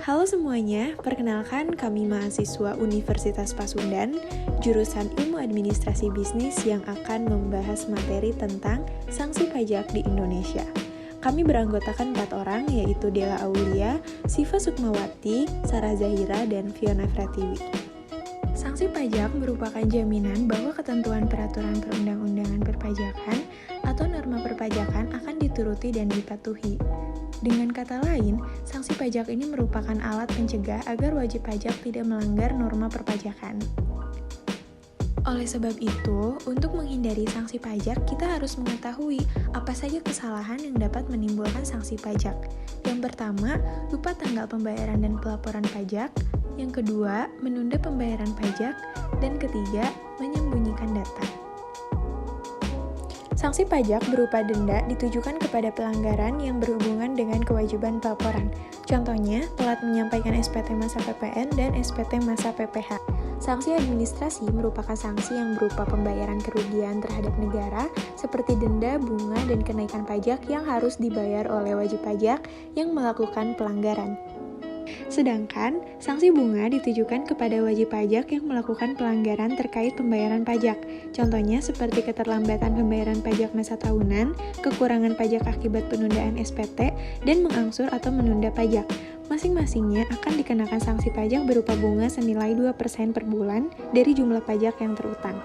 Halo semuanya, perkenalkan kami mahasiswa Universitas Pasundan, jurusan Ilmu Administrasi Bisnis yang akan membahas materi tentang sanksi pajak di Indonesia. Kami beranggotakan 4 orang, yaitu Dela Aulia, Siva Sukmawati, Sarah Zahira, dan Fiona Fratiwi. Sanksi pajak merupakan jaminan bahwa ketentuan peraturan perundang-undangan perpajakan atau norma perpajakan akan dituruti dan dipatuhi. Dengan kata lain, sanksi pajak ini merupakan alat pencegah agar wajib pajak tidak melanggar norma perpajakan. Oleh sebab itu, untuk menghindari sanksi pajak, kita harus mengetahui apa saja kesalahan yang dapat menimbulkan sanksi pajak. Yang pertama, lupa tanggal pembayaran dan pelaporan pajak. Yang kedua, menunda pembayaran pajak. Dan ketiga, menyembunyikan data. Sanksi pajak berupa denda ditujukan kepada pelanggaran yang berhubungan dengan kewajiban pelaporan. Contohnya, telat menyampaikan SPT masa PPN dan SPT masa PPH. Sanksi administrasi merupakan sanksi yang berupa pembayaran kerugian terhadap negara seperti denda, bunga, dan kenaikan pajak yang harus dibayar oleh wajib pajak yang melakukan pelanggaran. Sedangkan, sanksi bunga ditujukan kepada wajib pajak yang melakukan pelanggaran terkait pembayaran pajak. Contohnya seperti keterlambatan pembayaran pajak masa tahunan, kekurangan pajak akibat penundaan SPT, dan mengangsur atau menunda pajak. Masing-masingnya akan dikenakan sanksi pajak berupa bunga senilai 2% per bulan dari jumlah pajak yang terutang.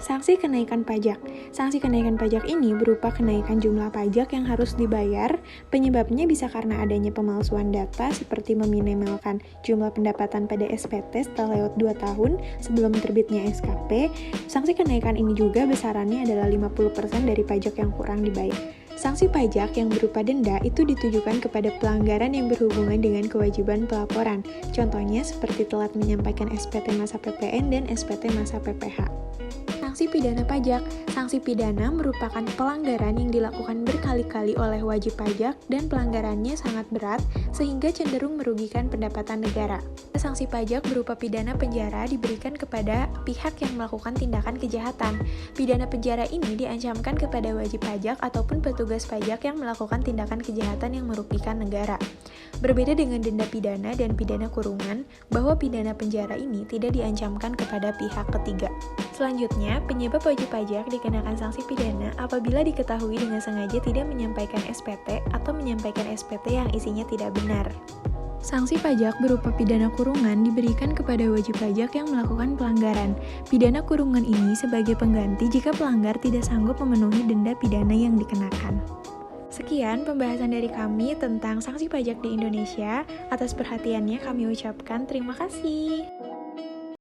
Sanksi kenaikan pajak. Sanksi kenaikan pajak ini berupa kenaikan jumlah pajak yang harus dibayar. Penyebabnya bisa karena adanya pemalsuan data seperti meminimalkan jumlah pendapatan pada SPT setelah lewat 2 tahun sebelum terbitnya SKP. Sanksi kenaikan ini juga besarannya adalah 50% dari pajak yang kurang dibayar. Sanksi pajak yang berupa denda itu ditujukan kepada pelanggaran yang berhubungan dengan kewajiban pelaporan. Contohnya seperti telat menyampaikan SPT masa PPN dan SPT masa PPH. Sanksi pidana pajak. Sanksi pidana merupakan pelanggaran yang dilakukan berkali-kali oleh wajib pajak dan pelanggarannya sangat berat sehingga cenderung merugikan pendapatan negara. Sanksi pajak berupa pidana penjara diberikan kepada pihak yang melakukan tindakan kejahatan. Pidana penjara ini diancamkan kepada wajib pajak ataupun petugas pajak yang melakukan tindakan kejahatan yang merugikan negara. Berbeda dengan denda pidana dan pidana kurungan, bahwa pidana penjara ini tidak diancamkan kepada pihak ketiga. Selanjutnya, penyebab wajib pajak dikenakan sanksi pidana apabila diketahui dengan sengaja tidak menyampaikan SPT atau menyampaikan SPT yang isinya tidak benar. Sanksi pajak berupa pidana kurungan diberikan kepada wajib pajak yang melakukan pelanggaran. Pidana kurungan ini sebagai pengganti jika pelanggar tidak sanggup memenuhi denda pidana yang dikenakan. Sekian pembahasan dari kami tentang sanksi pajak di Indonesia. Atas perhatiannya kami ucapkan terima kasih.